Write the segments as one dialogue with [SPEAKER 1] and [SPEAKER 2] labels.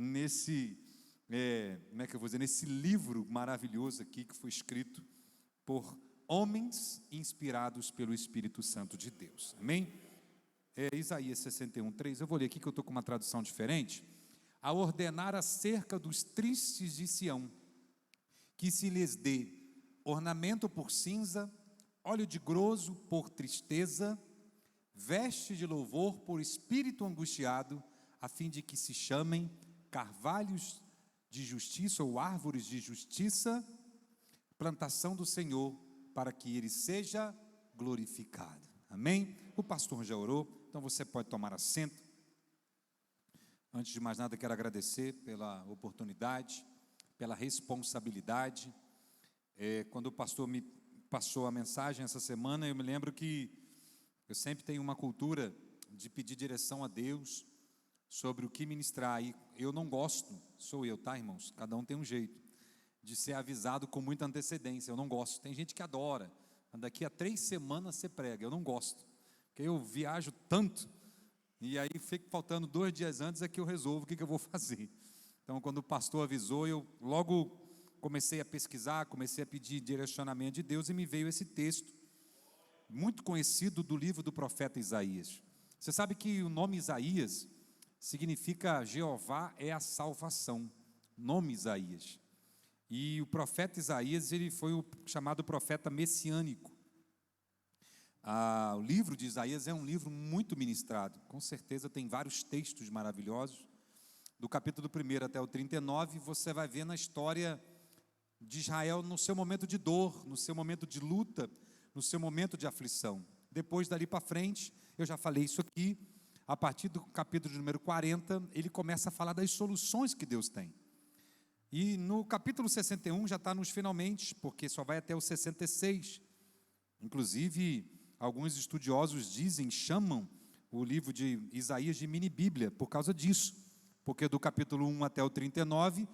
[SPEAKER 1] nesse, como é que eu vou dizer, nesse livro maravilhoso aqui que foi escrito por homens inspirados pelo Espírito Santo de Deus. Amém? Isaías 61:3, eu vou ler aqui que eu estou com uma tradução diferente. A ordenar acerca dos tristes de Sião, que se lhes dê ornamento por cinza, óleo de groso por tristeza, veste de louvor por espírito angustiado, a fim de que se chamem carvalhos de justiça ou árvores de justiça, plantação do Senhor, para que ele seja glorificado. Amém? O pastor já orou, então você pode tomar assento. Antes de mais nada, quero agradecer pela oportunidade, pela responsabilidade. Quando o pastor me passou a mensagem essa semana, eu me lembro que eu sempre tenho uma cultura de pedir direção a Deus sobre o que ministrar. E eu não gosto, sou eu, tá, irmãos? Cada um tem um jeito de ser avisado com muita antecedência. Eu não gosto. Tem gente que adora. Daqui a 3 semanas você prega. Eu não gosto, porque eu viajo tanto e aí fica faltando 2 dias antes é que eu resolvo o que eu vou fazer. Então, quando o pastor avisou, eu logo comecei a pesquisar, comecei a pedir direcionamento de Deus, e me veio esse texto muito conhecido do livro do profeta Isaías. Você sabe que o nome Isaías significa Jeová é a salvação, nome Isaías. E o profeta Isaías, ele foi o chamado profeta messiânico. O livro de Isaías é um livro muito ministrado, com certeza tem vários textos maravilhosos. Do capítulo 1 até o 39, você vai ver na história de Israel no seu momento de dor, no seu momento de luta, no seu momento de aflição. Depois, dali para frente, eu já falei isso aqui, a partir do capítulo de número 40, ele começa a falar das soluções que Deus tem. E no capítulo 61 já está nos finalmente, porque só vai até o 66. Inclusive, alguns estudiosos chamam o livro de Isaías de mini-bíblia, por causa disso. Porque do capítulo 1 até o 39,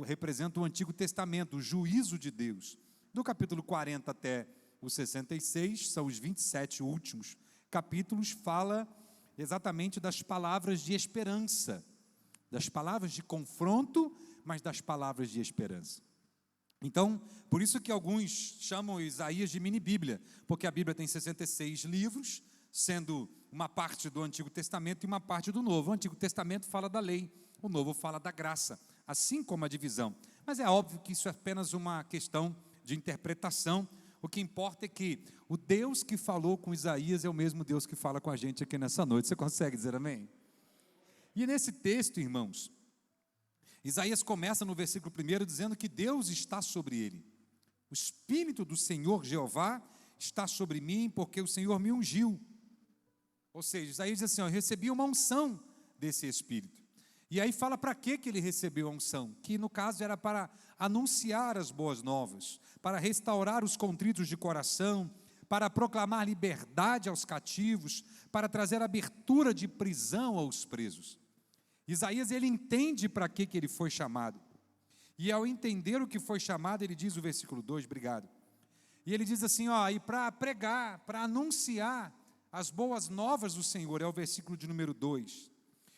[SPEAKER 1] representa o Antigo Testamento, o juízo de Deus. Do capítulo 40 até o 66, são os 27 últimos capítulos, fala exatamente das palavras de esperança, das palavras de confronto, mas das palavras de esperança. Então, por isso que alguns chamam Isaías de mini-bíblia, porque a Bíblia tem 66 livros, sendo uma parte do Antigo Testamento e uma parte do Novo. O Antigo Testamento fala da lei, o Novo fala da graça, assim como a divisão. Mas é óbvio que isso é apenas uma questão de interpretação. O que importa é que o Deus que falou com Isaías é o mesmo Deus que fala com a gente aqui nessa noite. Você consegue dizer amém? E nesse texto, irmãos, Isaías começa no versículo 1 dizendo que Deus está sobre ele. O Espírito do Senhor Jeová está sobre mim, porque o Senhor me ungiu. Ou seja, Isaías diz assim, eu recebi uma unção desse Espírito. E aí fala para que ele recebeu a unção, que no caso era para anunciar as boas novas, para restaurar os contritos de coração, para proclamar liberdade aos cativos, para trazer abertura de prisão aos presos. Isaías, ele entende para que ele foi chamado. E ao entender o que foi chamado, ele diz o versículo 2, obrigado. E ele diz assim, e para pregar, para anunciar as boas novas do Senhor, é o versículo de número 2.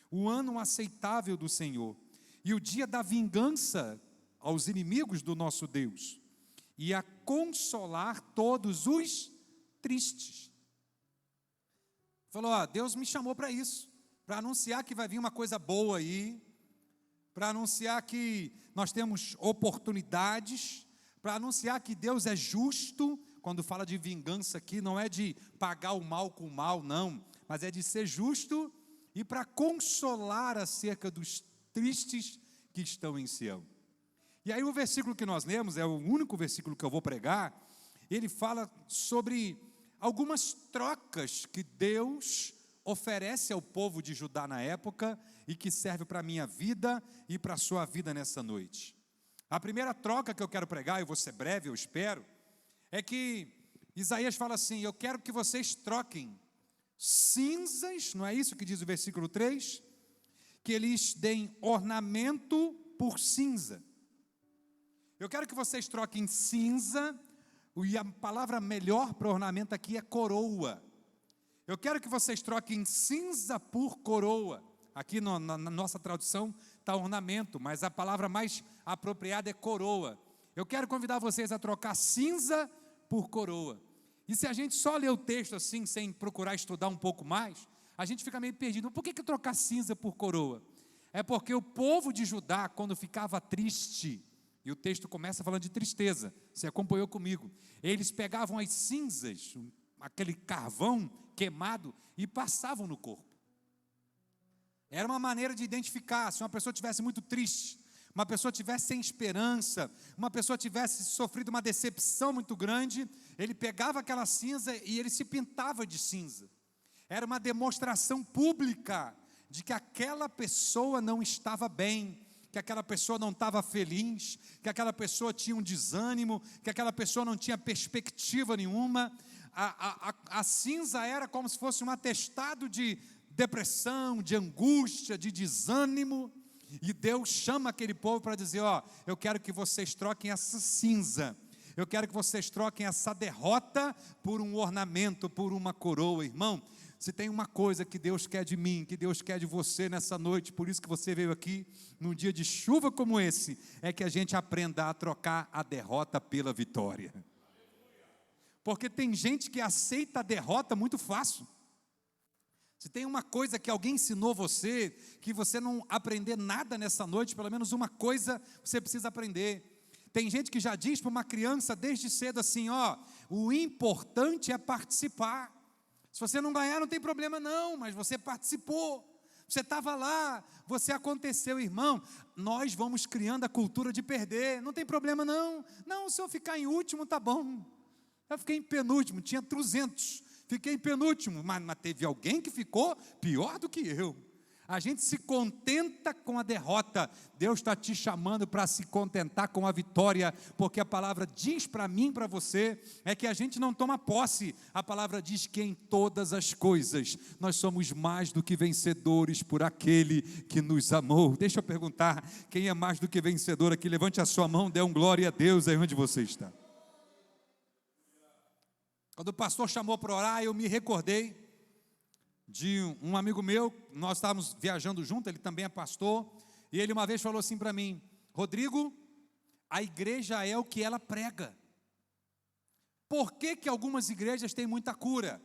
[SPEAKER 1] O ano aceitável do Senhor, e o dia da vingança aos inimigos do nosso Deus, e a consolar todos os tristes. Falou, Deus me chamou para isso, para anunciar que vai vir uma coisa boa aí, para anunciar que nós temos oportunidades, para anunciar que Deus é justo. Quando fala de vingança aqui, não é de pagar o mal com o mal, não, mas é de ser justo e para consolar acerca dos tristes que estão em Sião. E aí o versículo que nós lemos, é o único versículo que eu vou pregar, ele fala sobre algumas trocas que Deus oferece ao povo de Judá na época e que serve para a minha vida e para a sua vida nessa noite. A primeira troca que eu quero pregar, eu vou ser breve, eu espero, é que Isaías fala assim, eu quero que vocês troquem cinzas, não é isso que diz o versículo 3? Que eles deem ornamento por cinza. Eu quero que vocês troquem cinza, e a palavra melhor para ornamento aqui é coroa. Eu quero que vocês troquem cinza por coroa. Aqui na nossa tradução está ornamento, mas a palavra mais apropriada é coroa. Eu quero convidar vocês a trocar cinza por coroa. E se a gente só ler o texto assim, sem procurar estudar um pouco mais, a gente fica meio perdido. Por que trocar cinza por coroa? É porque o povo de Judá, quando ficava triste, e o texto começa falando de tristeza, você acompanhou comigo, eles pegavam as cinzas, aquele carvão queimado, e passavam no corpo. Era uma maneira de identificar, se uma pessoa estivesse muito triste, uma pessoa estivesse sem esperança, uma pessoa tivesse sofrido uma decepção muito grande, ele pegava aquela cinza e ele se pintava de cinza. Era uma demonstração pública de que aquela pessoa não estava bem, que aquela pessoa não estava feliz, que aquela pessoa tinha um desânimo, que aquela pessoa não tinha perspectiva nenhuma. A cinza era como se fosse um atestado de depressão, de angústia, de desânimo. E Deus chama aquele povo para dizer, eu quero que vocês troquem essa cinza, eu quero que vocês troquem essa derrota por um ornamento, por uma coroa. Irmão, se tem uma coisa que Deus quer de mim, que Deus quer de você nessa noite, por isso que você veio aqui, num dia de chuva como esse, é que a gente aprenda a trocar a derrota pela vitória. Porque tem gente que aceita a derrota muito fácil. Se tem uma coisa que alguém ensinou você, que você não aprender nada nessa noite, pelo menos uma coisa você precisa aprender. Tem gente que já diz para uma criança desde cedo assim, o importante é participar. Se você não ganhar não tem problema não, mas você participou. Você estava lá, você aconteceu, irmão. Nós vamos criando a cultura de perder, não tem problema não. Não, se eu ficar em último tá bom. Eu fiquei em penúltimo, tinha 300. Fiquei em penúltimo, mas teve alguém que ficou pior do que eu. A gente se contenta com a derrota. Deus está te chamando para se contentar com a vitória, porque a palavra diz para mim, para você, é que a gente não toma posse. A palavra diz que em todas as coisas nós somos mais do que vencedores por aquele que nos amou. Deixa eu perguntar, quem é mais do que vencedor aqui? Levante a sua mão, dê um glória a Deus aí onde você está. Quando o pastor chamou para orar, eu me recordei de um amigo meu, nós estávamos viajando junto, ele também é pastor, e ele uma vez falou assim para mim, Rodrigo, a igreja é o que ela prega. Por que que algumas igrejas têm muita cura?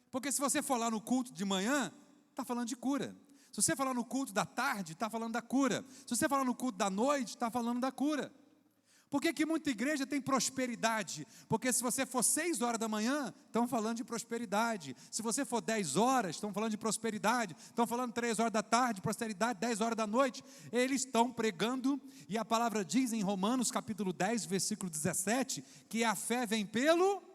[SPEAKER 1] Porque se você for lá no culto de manhã, está falando de cura. Se você falar no culto da tarde, está falando da cura. Se você falar no culto da noite, está falando da cura. Por que que muita igreja tem prosperidade? Porque se você for 6 horas da manhã, estão falando de prosperidade. Se você for 10 horas, estão falando de prosperidade. Estão falando 3 horas da tarde, prosperidade, 10 horas da noite. Eles estão pregando, e a palavra diz em Romanos capítulo 10, versículo 17, que a fé vem pelo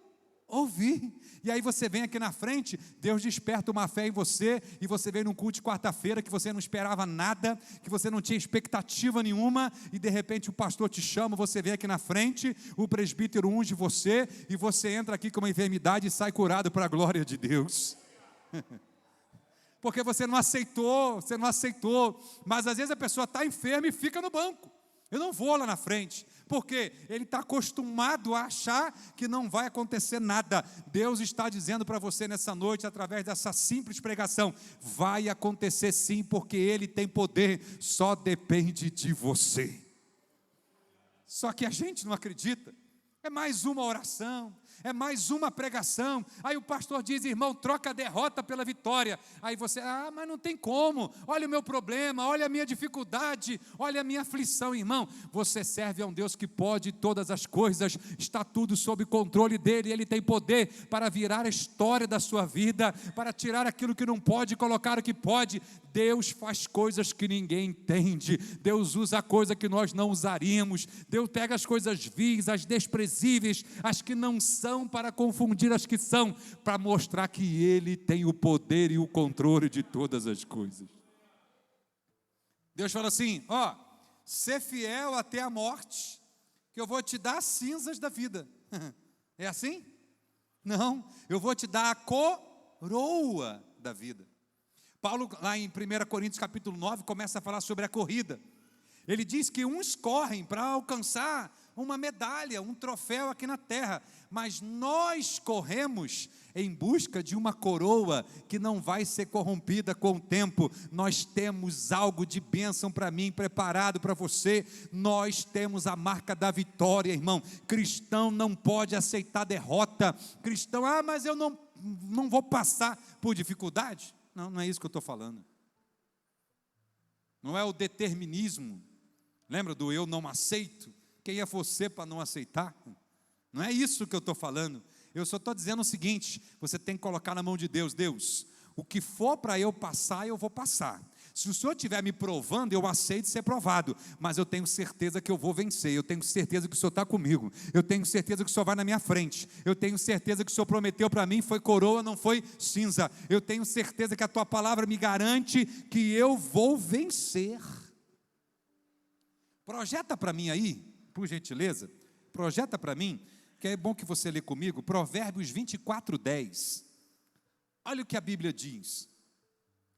[SPEAKER 1] ouvir. E aí você vem aqui na frente, Deus desperta uma fé em você, e você vem num culto de quarta-feira que você não esperava nada, que você não tinha expectativa nenhuma, e de repente o pastor te chama, você vem aqui na frente, o presbítero unge você, e você entra aqui com uma enfermidade e sai curado para a glória de Deus. Porque você não aceitou, mas às vezes a pessoa está enferma e fica no banco. Eu não vou lá na frente, porque ele está acostumado a achar que não vai acontecer nada. Deus está dizendo para você nessa noite, através dessa simples pregação, vai acontecer sim, porque Ele tem poder, só depende de você. Só que a gente não acredita. É mais uma oração, é mais uma pregação. Aí o pastor diz, irmão, troca a derrota pela vitória. Aí você, mas não tem como. Olha o meu problema, olha a minha dificuldade, olha a minha aflição. Irmão, você serve a um Deus que pode todas as coisas, está tudo sob controle dEle. Ele tem poder para virar a história da sua vida, para tirar aquilo que não pode e colocar o que pode. Deus faz coisas que ninguém entende. Deus usa a coisa que nós não usaríamos. Deus pega as coisas vis, as desprezíveis, as que não são, para confundir as que são, para mostrar que Ele tem o poder e o controle de todas as coisas. Deus fala assim, ser fiel até a morte, que eu vou te dar as cinzas da vida. É assim? Não, eu vou te dar a coroa da vida. Paulo, lá em 1 Coríntios capítulo 9, começa a falar sobre a corrida. Ele diz que uns correm para alcançar uma medalha, um troféu aqui na terra, mas nós corremos em busca de uma coroa que não vai ser corrompida com o tempo. Nós temos algo de bênção para mim, preparado para você. Nós temos a marca da vitória, irmão. Cristão não pode aceitar derrota. Cristão, mas eu não vou passar por dificuldade. Não, não é isso que eu estou falando. Não é o determinismo. Lembra do eu não aceito? Quem é você para não aceitar? Não é isso que eu estou falando. Eu só estou dizendo o seguinte: você tem que colocar na mão de Deus. Deus, o que for para eu passar, eu vou passar. Se o Senhor estiver me provando, eu aceito ser provado, mas eu tenho certeza que eu vou vencer. Eu tenho certeza que o Senhor está comigo. Eu tenho certeza que o Senhor vai na minha frente. Eu tenho certeza que o Senhor prometeu para mim foi coroa, não foi cinza. Eu tenho certeza que a tua palavra me garante que eu vou vencer. Projeta para mim aí, por gentileza, projeta para mim, que é bom que você lê comigo, Provérbios 24:10. Olha o que a Bíblia diz.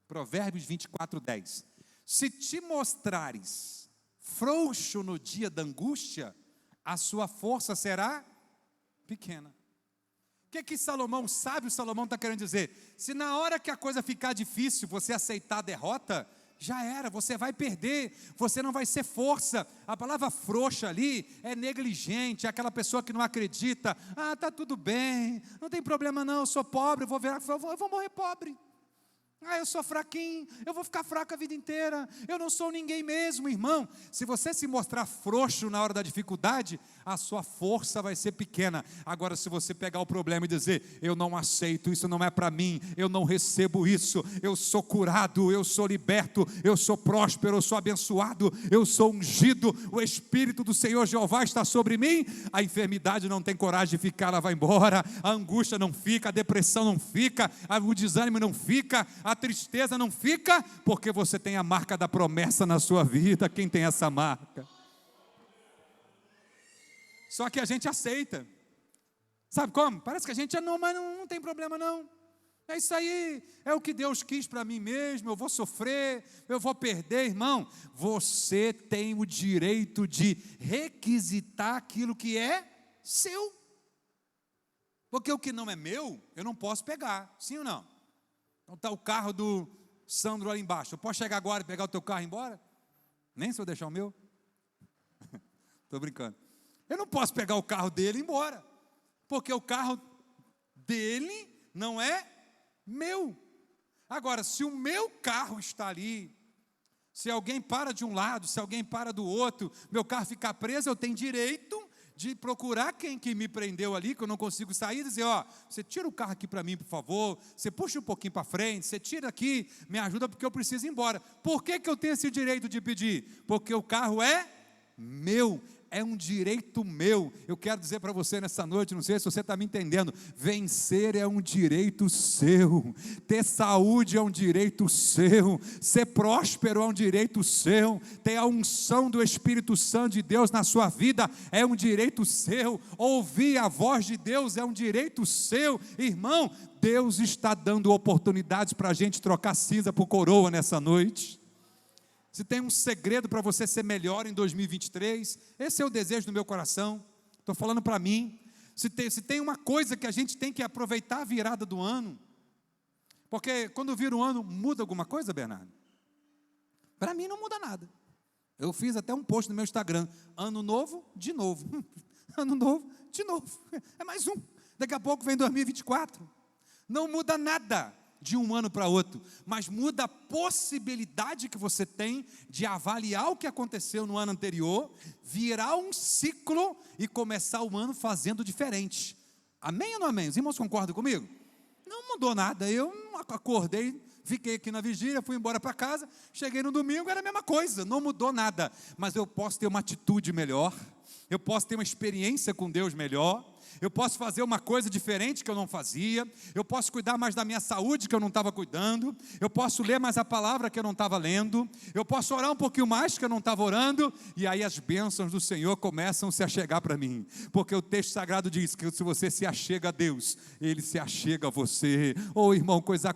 [SPEAKER 1] Provérbios 24:10. Se te mostrares frouxo no dia da angústia, a sua força será pequena. O que Salomão, sábio Salomão está querendo dizer? Se na hora que a coisa ficar difícil, você aceitar a derrota, já era, você vai perder, você não vai ser força. A palavra frouxa ali é negligente, é aquela pessoa que não acredita. Está tudo bem, não tem problema não, eu sou pobre, eu vou morrer pobre. Eu sou fraquinho, eu vou ficar fraco a vida inteira, eu não sou ninguém mesmo, irmão. Se você se mostrar frouxo na hora da dificuldade, a sua força vai ser pequena. Agora, se você pegar o problema e dizer, eu não aceito, isso não é para mim, eu não recebo isso, eu sou curado, eu sou liberto, eu sou próspero, eu sou abençoado, eu sou ungido, o Espírito do Senhor Jeová está sobre mim, a enfermidade não tem coragem de ficar, ela vai embora, a angústia não fica, a depressão não fica, o desânimo não fica, a tristeza não fica, porque você tem a marca da promessa na sua vida. Quem tem essa marca? Só que a gente aceita. Sabe como? Parece que a gente mas não tem problema não. É isso aí, é o que Deus quis para mim mesmo, eu vou sofrer, eu vou perder, irmão. Você tem o direito de requisitar aquilo que é seu. Porque o que não é meu, eu não posso pegar, sim ou não? Então está o carro do Sandro ali embaixo. Eu posso chegar agora e pegar o teu carro e ir embora? Nem se eu deixar o meu? Estou brincando. Eu não posso pegar o carro dele e ir embora, porque o carro dele não é meu. Agora, se o meu carro está ali, se alguém para de um lado, se alguém para do outro, meu carro ficar preso, eu tenho direito de procurar quem que me prendeu ali, que eu não consigo sair, e dizer, você tira o carro aqui para mim, por favor, você puxa um pouquinho para frente, você tira aqui, me ajuda porque eu preciso ir embora. Por que eu tenho esse direito de pedir? Porque o carro é meu, é um direito meu. Eu quero dizer para você nessa noite, não sei se você está me entendendo, vencer é um direito seu, ter saúde é um direito seu, ser próspero é um direito seu, ter a unção do Espírito Santo de Deus na sua vida é um direito seu, ouvir a voz de Deus é um direito seu, irmão. Deus está dando oportunidades para a gente trocar cinza por coroa nessa noite. Se tem um segredo para você ser melhor em 2023, esse é o desejo do meu coração, estou falando para mim. Se tem uma coisa que a gente tem que aproveitar a virada do ano, porque quando vira o ano, muda alguma coisa, Bernardo? Para mim não muda nada. Eu fiz até um post no meu Instagram, ano novo, de novo, ano novo, de novo, é mais um, daqui a pouco vem 2024, não muda nada de um ano para outro, mas muda a possibilidade que você tem de avaliar o que aconteceu no ano anterior, virar um ciclo e começar o ano fazendo diferente. Amém ou não amém? Os irmãos concordam comigo? Não mudou nada, eu acordei, fiquei aqui na vigília, fui embora para casa, cheguei no domingo, era a mesma coisa, não mudou nada, mas eu posso ter uma atitude melhor, eu posso ter uma experiência com Deus melhor, eu posso fazer uma coisa diferente que eu não fazia, eu posso cuidar mais da minha saúde que eu não estava cuidando, eu posso ler mais a palavra que eu não estava lendo, eu posso orar um pouquinho mais que eu não estava orando, e aí as bênçãos do Senhor começam a se achegar para mim, porque o texto sagrado diz que se você se achega a Deus, Ele se achega a você. Oh, irmão, coisa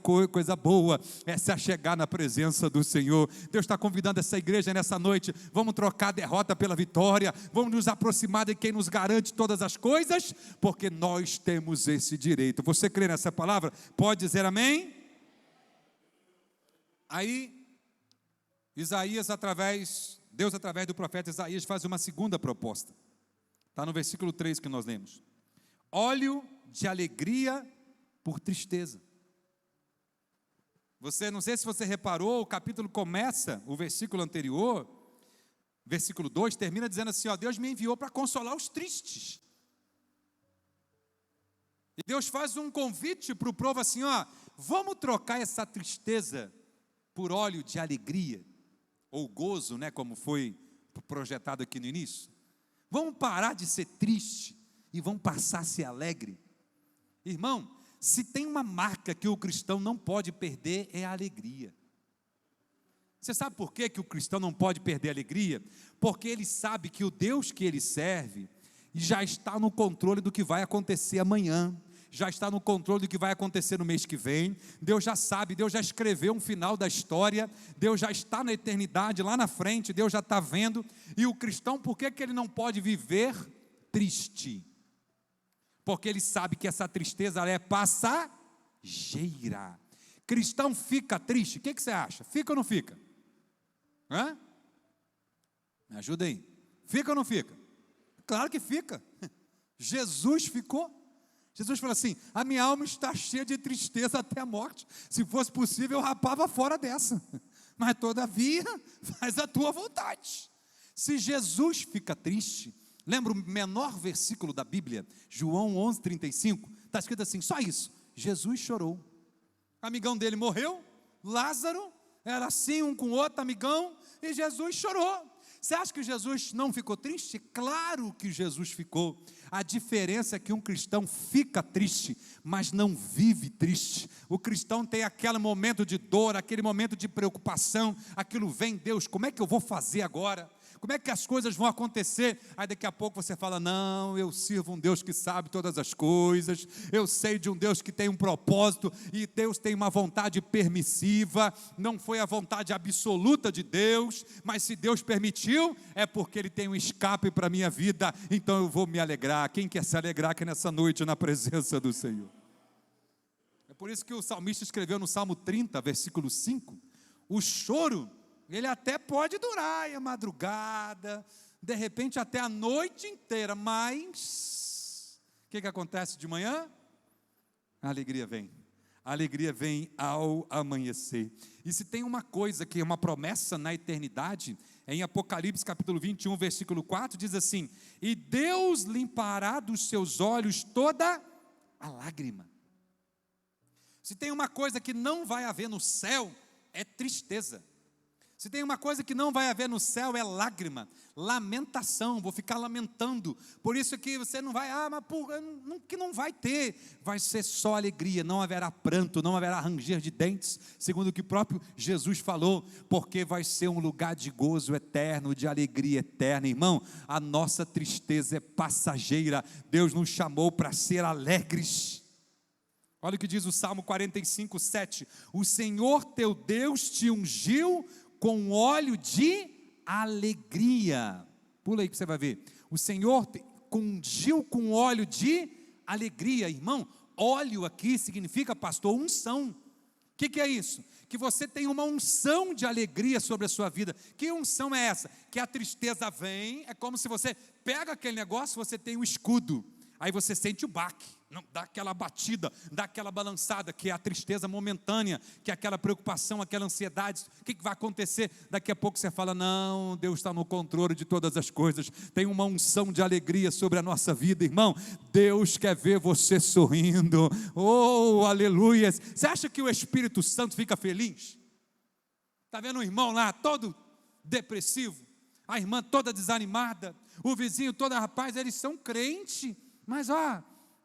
[SPEAKER 1] boa é se achegar na presença do Senhor. Deus está convidando essa igreja nessa noite, vamos trocar a derrota pela vitória, vamos nos aproximar de quem nos garante todas as coisas, porque nós temos esse direito. Você crê nessa palavra? Pode dizer amém? Aí, Deus através do profeta Isaías faz uma segunda proposta, está no versículo 3 que nós lemos: óleo de alegria por tristeza. Não sei se você reparou, o capítulo começa, o versículo anterior, versículo 2, termina dizendo assim, ó, Deus me enviou para consolar os tristes. E Deus faz um convite para o povo assim, ó, vamos trocar essa tristeza por óleo de alegria, ou gozo, né, como foi projetado aqui no início. Vamos parar de ser triste e vamos passar a ser alegre. Irmão, se tem uma marca que o cristão não pode perder, é a alegria. Você sabe por que o cristão não pode perder a alegria? Porque ele sabe que o Deus que ele serve já está no controle do que vai acontecer amanhã, já está no controle do que vai acontecer no mês que vem. Deus já sabe, Deus já escreveu um final da história, Deus já está na eternidade, lá na frente, Deus já está vendo. E o cristão, por que ele não pode viver triste? Porque ele sabe que essa tristeza é passageira. Cristão fica triste, o que você acha? Fica ou não fica? Hã? Me ajuda aí. Fica ou não fica? Claro que fica. Jesus ficou. Jesus falou assim, a minha alma está cheia de tristeza até a morte. Se fosse possível, eu rapava fora dessa. Mas todavia, faz a tua vontade. Se Jesus fica triste, lembra o menor versículo da Bíblia, João 11:35, está escrito assim, só isso, Jesus chorou. O amigão dele morreu, Lázaro, era assim um com o outro amigão, e Jesus chorou. Você acha que Jesus não ficou triste? Claro que Jesus ficou. A diferença é que um cristão fica triste, mas não vive triste. O cristão tem aquele momento de dor, aquele momento de preocupação, aquilo vem, Deus, como é que eu vou fazer agora? Como é que as coisas vão acontecer? Aí daqui a pouco você fala, não, eu sirvo um Deus que sabe todas as coisas, eu sei de um Deus que tem um propósito, e Deus tem uma vontade permissiva, não foi a vontade absoluta de Deus, mas se Deus permitiu, é porque Ele tem um escape para a minha vida, então eu vou me alegrar. Quem quer se alegrar aqui nessa noite na presença do Senhor? É por isso que o salmista escreveu no Salmo 30, versículo 5, o choro, ele até pode durar a madrugada, de repente até a noite inteira, mas o que acontece de manhã? A alegria vem ao amanhecer. E se tem uma coisa que é uma promessa na eternidade, é em Apocalipse capítulo 21, versículo 4, diz assim, e Deus limpará dos seus olhos toda a lágrima. Se tem uma coisa que não vai haver no céu, é tristeza. Se tem uma coisa que não vai haver no céu, é lágrima, lamentação, vou ficar lamentando, por isso que você não vai, que não vai ter, vai ser só alegria, não haverá pranto, não haverá ranger de dentes, segundo o que o próprio Jesus falou, porque vai ser um lugar de gozo eterno, de alegria eterna. Irmão, a nossa tristeza é passageira, Deus nos chamou para ser alegres. Olha o que diz o Salmo 45, 7, o Senhor teu Deus te ungiu com óleo de alegria. Pula aí que você vai ver. O Senhor ungiu com óleo de alegria. Irmão, óleo aqui significa, pastor, unção. O que é isso? Que você tem uma unção de alegria sobre a sua vida. Que unção é essa? Que a tristeza vem, é como se você pega aquele negócio, você tem um escudo, aí você sente o baque, não, dá aquela batida, dá aquela balançada, que é a tristeza momentânea, que é aquela preocupação, aquela ansiedade, o que vai acontecer? Daqui a pouco você fala, não, Deus está no controle de todas as coisas, tem uma unção de alegria sobre a nossa vida, irmão, Deus quer ver você sorrindo, oh, aleluia. Você acha que o Espírito Santo fica feliz? Está vendo o irmão lá, todo depressivo, a irmã toda desanimada, o vizinho todo, rapaz, eles são crentes, mas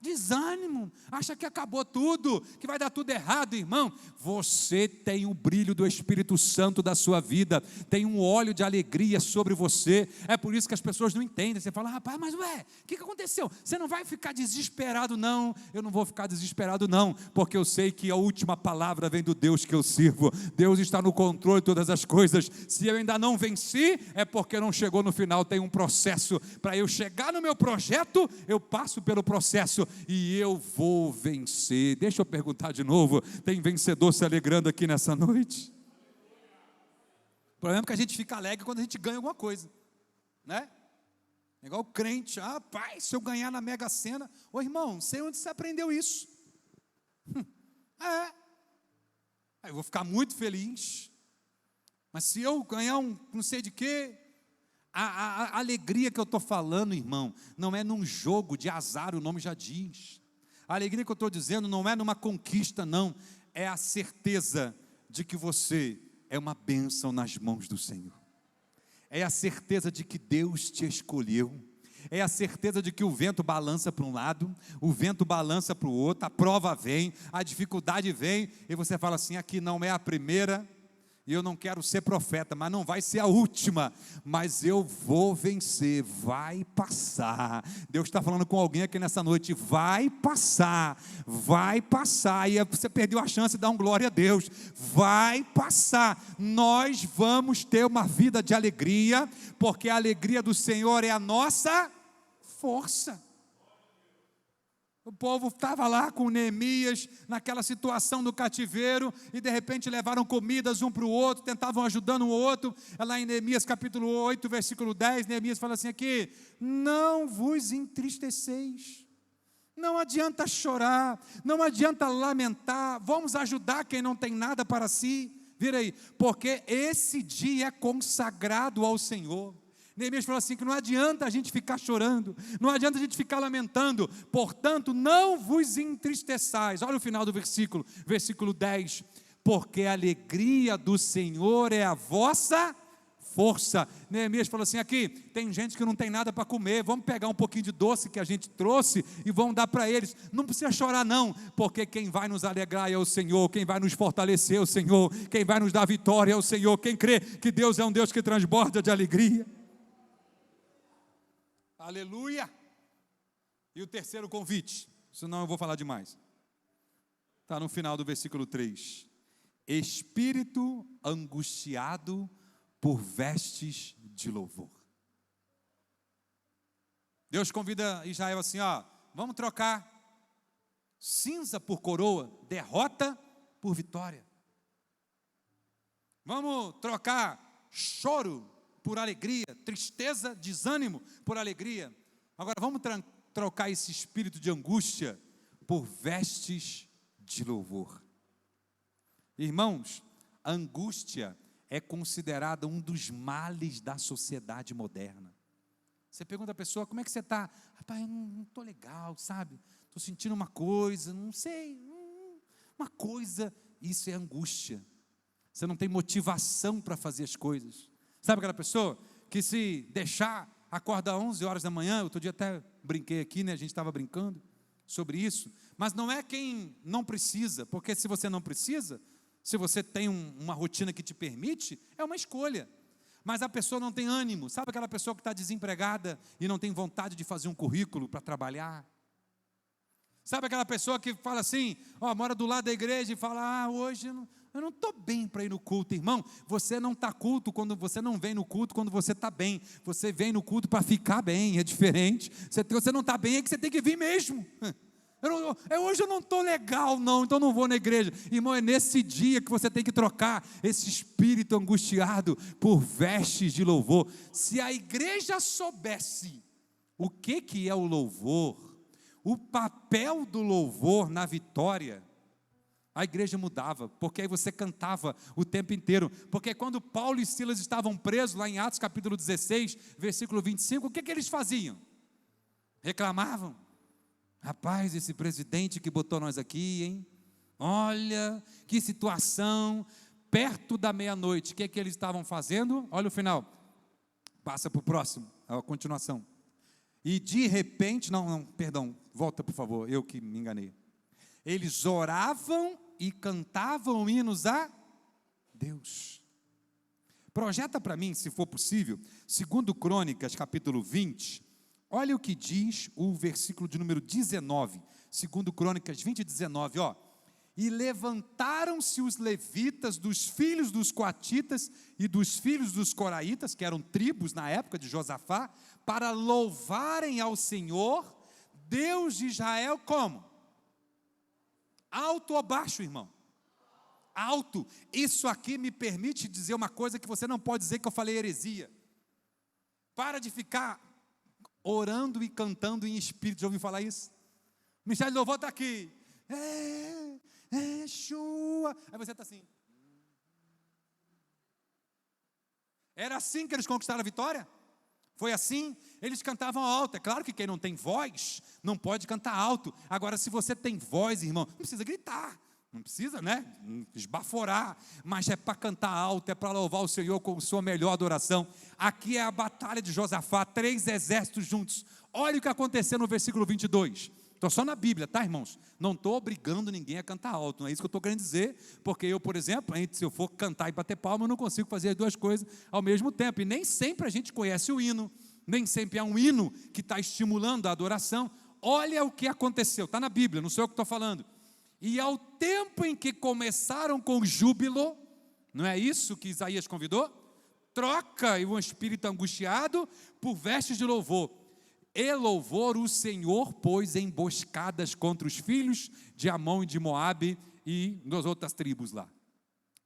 [SPEAKER 1] desânimo, acha que acabou tudo, que vai dar tudo errado, irmão. Você tem o brilho do Espírito Santo da sua vida, tem um óleo de alegria sobre você. É por isso que as pessoas não entendem. Você fala, rapaz, mas o que aconteceu? Você não vai ficar desesperado, não. Eu não vou ficar desesperado, não, porque eu sei que a última palavra vem do Deus que eu sirvo. Deus está no controle de todas as coisas. Se eu ainda não venci, é porque não chegou no final. Tem um processo. Para eu chegar no meu projeto, eu passo pelo processo e eu vou vencer. Deixa eu perguntar de novo, tem vencedor se alegrando aqui nessa noite? O problema é que a gente fica alegre quando a gente ganha alguma coisa, né? É igual o crente, pai, se eu ganhar na Mega Sena, irmão, sei onde você aprendeu isso. Aí eu vou ficar muito feliz, mas se eu ganhar não sei de quê, a alegria que eu estou falando, irmão, não é num jogo de azar, o nome já diz. A alegria que eu estou dizendo não é numa conquista, não. É a certeza de que você é uma bênção nas mãos do Senhor. É a certeza de que Deus te escolheu. É a certeza de que o vento balança para um lado, o vento balança para o outro, a prova vem, a dificuldade vem, e você fala assim, aqui não é a primeira, e eu não quero ser profeta, mas não vai ser a última, mas eu vou vencer, vai passar. Deus está falando com alguém aqui nessa noite, vai passar, e você perdeu a chance de dar um glória a Deus, vai passar, nós vamos ter uma vida de alegria, porque a alegria do Senhor é a nossa força. O povo estava lá com Neemias, naquela situação do cativeiro, e de repente levaram comidas um para o outro, tentavam ajudando um outro. Lá em Neemias capítulo 8, versículo 10, Neemias fala assim aqui, não vos entristeceis, não adianta chorar, não adianta lamentar, vamos ajudar quem não tem nada para si, vira aí, porque esse dia é consagrado ao Senhor. Neemias falou assim, que não adianta a gente ficar chorando, não adianta a gente ficar lamentando, portanto, não vos entristeçais. Olha o final do versículo 10, porque a alegria do Senhor é a vossa força. Neemias falou assim, aqui, tem gente que não tem nada para comer, vamos pegar um pouquinho de doce que a gente trouxe e vamos dar para eles, não precisa chorar não, porque quem vai nos alegrar é o Senhor, quem vai nos fortalecer é o Senhor, quem vai nos dar vitória é o Senhor, quem crê que Deus é um Deus que transborda de alegria. Aleluia! E o terceiro convite, senão eu vou falar demais. Está no final do versículo 3. Espírito angustiado por vestes de louvor. Deus convida Israel assim, vamos trocar cinza por coroa, derrota por vitória. Vamos trocar choro por alegria, tristeza, desânimo por alegria. Agora vamos trocar esse espírito de angústia por vestes de louvor. Irmãos, a angústia é considerada um dos males da sociedade moderna. Você pergunta à pessoa, como é que você está? Rapaz, eu não estou legal, sabe? Estou sentindo uma coisa, não sei, uma coisa, isso é angústia. Você não tem motivação para fazer as coisas. Sabe aquela pessoa que se deixar, acorda às 11 horas da manhã, outro dia até brinquei aqui, né? A gente estava brincando sobre isso, mas não é quem não precisa, porque se você não precisa, se você tem uma rotina que te permite, é uma escolha, mas a pessoa não tem ânimo. Sabe aquela pessoa que está desempregada e não tem vontade de fazer um currículo para trabalhar? Sabe aquela pessoa que fala assim, mora do lado da igreja e fala, hoje eu não estou bem para ir no culto, irmão. Você não está culto quando você não vem no culto quando você está bem. Você vem no culto para ficar bem, é diferente. Você não está bem, é que você tem que vir mesmo. Hoje eu não estou legal não, então não vou na igreja. Irmão, é nesse dia que você tem que trocar esse espírito angustiado por vestes de louvor. Se a igreja soubesse o que é o louvor, o papel do louvor na vitória, a igreja mudava, porque aí você cantava o tempo inteiro. Porque quando Paulo e Silas estavam presos, lá em Atos capítulo 16, versículo 25, o que eles faziam? Reclamavam. Rapaz, esse presidente que botou nós aqui, hein? Olha, que situação. Perto da meia-noite, o que eles estavam fazendo? Olha o final. Passa para o próximo, a continuação. E de repente, perdão, volta por favor, eu que me enganei. Eles oravam e cantavam hinos a Deus. Projeta para mim, se for possível, 2 Crônicas, capítulo 20, olha o que diz o versículo de número 19, 2 Crônicas 20, 19, ó. E levantaram-se os levitas dos filhos dos coatitas e dos filhos dos coraitas, que eram tribos na época de Josafá, para louvarem ao Senhor, Deus de Israel, como? Alto ou baixo, irmão? Alto. Isso aqui me permite dizer uma coisa que você não pode dizer que eu falei heresia. Para de ficar orando e cantando em espírito. Já ouviu falar isso? O ministério de louvor está aqui. Shua. Aí você está assim. Era assim que eles conquistaram a vitória? Foi assim? Eles cantavam alto. É claro que quem não tem voz não pode cantar alto. Agora, se você tem voz, irmão, não precisa gritar. Não precisa, né? Esbaforar. Mas é para cantar alto, é para louvar o Senhor com sua melhor adoração. Aqui é a batalha de Josafá, 3 exércitos juntos. Olha o que aconteceu no versículo 22. Estou só na Bíblia, tá, irmãos? Não estou obrigando ninguém a cantar alto, não é isso que eu estou querendo dizer, porque eu, por exemplo, se eu for cantar e bater palma, eu não consigo fazer as duas coisas ao mesmo tempo, e nem sempre a gente conhece o hino, nem sempre é um hino que está estimulando a adoração. Olha o que aconteceu, está na Bíblia, não sou eu que estou falando. E ao tempo em que começaram com júbilo, não é isso que Isaías convidou? Troca e um espírito angustiado por vestes de louvor. E louvor o Senhor pôs emboscadas contra os filhos de Amon e de Moabe e das outras tribos lá,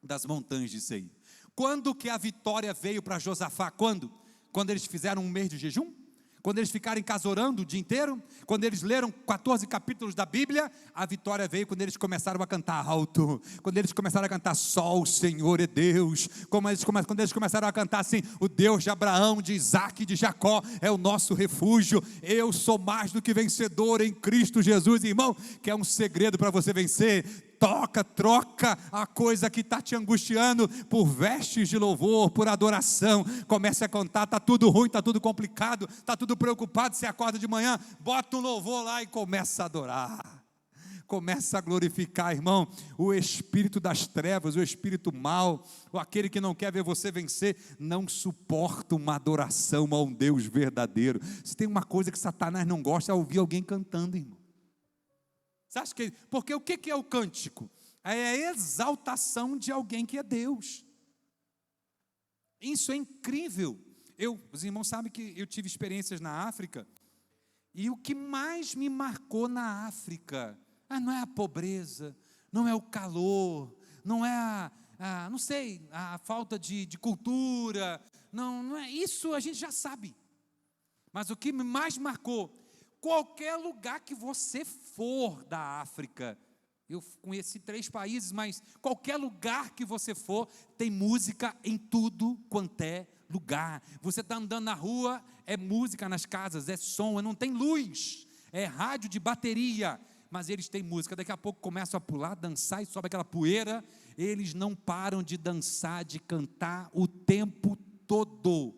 [SPEAKER 1] das montanhas de Seir. Quando que a vitória veio para Josafá? Quando? Quando eles fizeram um mês de jejum? Quando eles ficaram em casa orando o dia inteiro? Quando eles leram 14 capítulos da Bíblia? A vitória veio quando eles começaram a cantar alto, quando eles começaram a cantar só o Senhor é Deus, quando eles começaram a cantar assim, o Deus de Abraão, de Isaac e de Jacó é o nosso refúgio, eu sou mais do que vencedor em Cristo Jesus. Irmão, que é um segredo para você vencer. Troca a coisa que está te angustiando por vestes de louvor, por adoração. Comece a cantar, está tudo ruim, está tudo complicado, está tudo preocupado. Você acorda de manhã, bota um louvor lá e começa a adorar. Começa a glorificar, irmão. O espírito das trevas, o espírito mau, ou aquele que não quer ver você vencer, não suporta uma adoração a um Deus verdadeiro. Se tem uma coisa que Satanás não gosta, é ouvir alguém cantando, irmão. Você acha que... Porque o que é o cântico? É a exaltação de alguém que é Deus. Isso é incrível. Os irmãos sabem que eu tive experiências na África, e o que mais me marcou na África, não é a pobreza, não é o calor, não é não sei, a falta de cultura, não é isso, a gente já sabe. Mas o que mais marcou, qualquer lugar que você for da África, eu conheci 3 países, mas qualquer lugar que você for, tem música em tudo quanto é lugar. Você está andando na rua, é música nas casas, é som, não tem luz, é rádio de bateria, mas eles têm música. Daqui a pouco começam a pular, dançar e sobe aquela poeira. Eles não param de dançar, de cantar o tempo todo.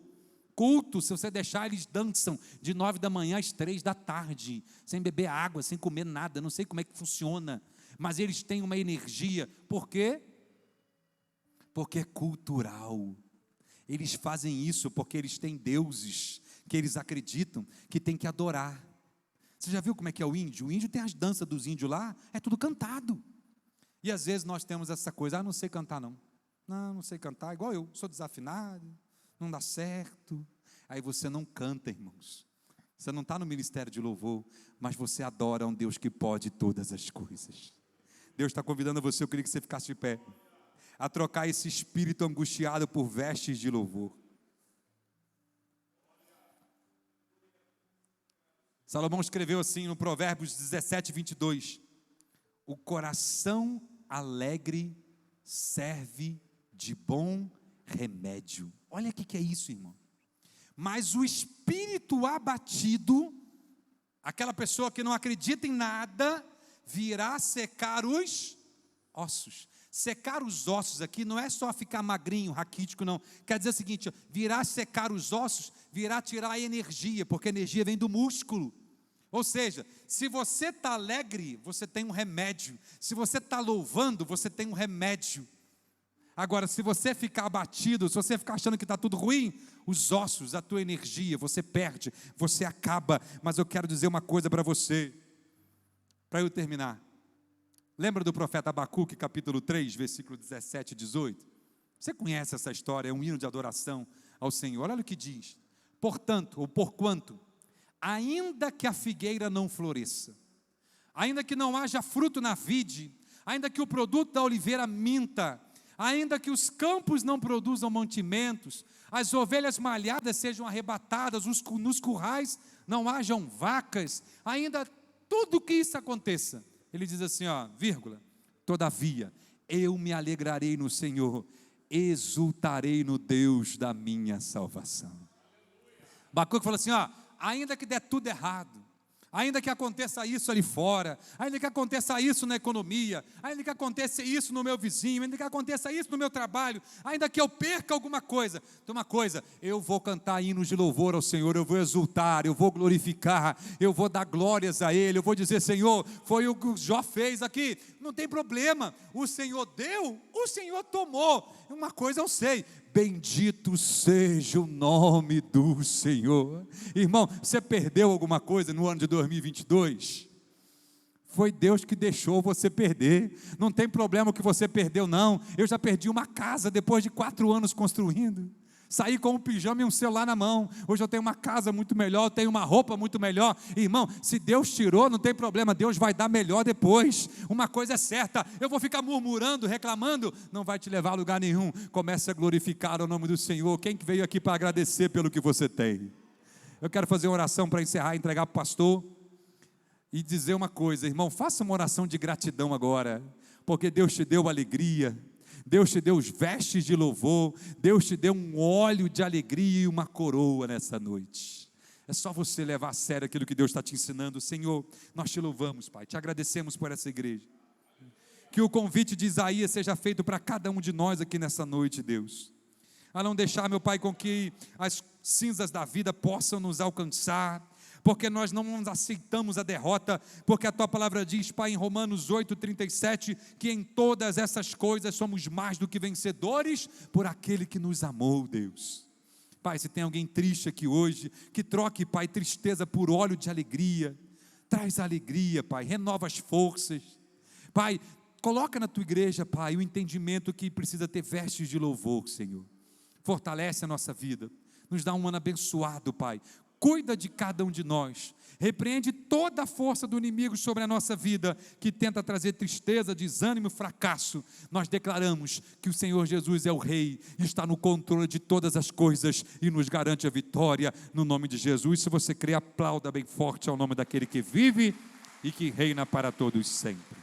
[SPEAKER 1] Culto, se você deixar, eles dançam de 9 da manhã às 3 da tarde, sem beber água, sem comer nada, não sei como é que funciona, mas eles têm uma energia. Por quê? Porque é cultural. Eles fazem isso porque eles têm deuses que eles acreditam que tem que adorar. Você já viu como é que é o índio? O índio tem as danças dos índios lá, é tudo cantado. E às vezes nós temos essa coisa, não sei cantar não sei cantar, igual eu, sou desafinado, não dá certo. Aí você não canta, irmãos. Você não está no ministério de louvor, mas você adora um Deus que pode todas as coisas. Deus está convidando você, eu queria que você ficasse de pé, a trocar esse espírito angustiado por vestes de louvor. Salomão escreveu assim no Provérbios 17, 22, o coração alegre serve de bom remédio. Olha o que é isso, irmão. Mas o espírito abatido, aquela pessoa que não acredita em nada, virá secar os ossos. Secar os ossos aqui não é só ficar magrinho, raquítico, não. Quer dizer o seguinte, virá secar os ossos, virá tirar a energia, porque a energia vem do músculo. Ou seja, se você está alegre, você tem um remédio. Se você está louvando, você tem um remédio. Agora, se você ficar abatido, se você ficar achando que está tudo ruim, os ossos, a tua energia, você perde, você acaba. Mas eu quero dizer uma coisa para você, para eu terminar. Lembra do profeta Abacuque, capítulo 3, versículo 17 e 18? Você conhece essa história, é um hino de adoração ao Senhor. Olha o que diz: portanto, ou porquanto, ainda que a figueira não floresça, ainda que não haja fruto na vide, ainda que o produto da oliveira minta, ainda que os campos não produzam mantimentos, as ovelhas malhadas sejam arrebatadas, nos currais não hajam vacas, ainda tudo que isso aconteça, ele diz assim, vírgula, todavia, eu me alegrarei no Senhor, exultarei no Deus da minha salvação. Abacuque falou assim, ainda que der tudo errado, ainda que aconteça isso ali fora, ainda que aconteça isso na economia, ainda que aconteça isso no meu vizinho, ainda que aconteça isso no meu trabalho, ainda que eu perca alguma coisa, então uma coisa, eu vou cantar hinos de louvor ao Senhor, eu vou exultar, eu vou glorificar, eu vou dar glórias a Ele, eu vou dizer, Senhor, foi o que o Jó fez aqui, não tem problema, o Senhor deu, o Senhor tomou, uma coisa eu sei, bendito seja o nome do Senhor. Irmão, você perdeu alguma coisa no ano de 2022? Foi Deus que deixou você perder. Não tem problema o que você perdeu, não. Eu já perdi uma casa depois de 4 anos construindo. Saí com um pijama e um celular na mão. Hoje eu tenho uma casa muito melhor, eu tenho uma roupa muito melhor. Irmão, se Deus tirou, não tem problema, Deus vai dar melhor depois. Uma coisa é certa, eu vou ficar murmurando, reclamando, não vai te levar a lugar nenhum. Comece a glorificar o nome do Senhor. Quem que veio aqui para agradecer pelo que você tem? Eu quero fazer uma oração para encerrar, entregar para o pastor e dizer uma coisa, irmão, faça uma oração de gratidão agora, porque Deus te deu alegria, Deus te deu os vestes de louvor, Deus te deu um óleo de alegria e uma coroa nessa noite. É só você levar a sério aquilo que Deus está te ensinando. Senhor, nós te louvamos, Pai, te agradecemos por essa igreja. Que o convite de Isaías seja feito para cada um de nós aqui nessa noite, Deus. A não deixar, meu Pai, com que as cinzas da vida possam nos alcançar, porque nós não aceitamos a derrota, porque a Tua palavra diz, Pai, em Romanos 8:37, que em todas essas coisas somos mais do que vencedores, por aquele que nos amou, Deus. Pai, se tem alguém triste aqui hoje, que troque, Pai, tristeza por óleo de alegria, traz alegria, Pai, renova as forças, Pai, coloca na Tua igreja, Pai, o entendimento que precisa ter vestes de louvor, Senhor, fortalece a nossa vida, nos dá um ano abençoado, Pai, cuida de cada um de nós, repreende toda a força do inimigo sobre a nossa vida, que tenta trazer tristeza, desânimo, fracasso. Nós declaramos que o Senhor Jesus é o Rei, está no controle de todas as coisas e nos garante a vitória, no nome de Jesus. Se você crê, aplauda bem forte ao nome daquele que vive e que reina para todos sempre.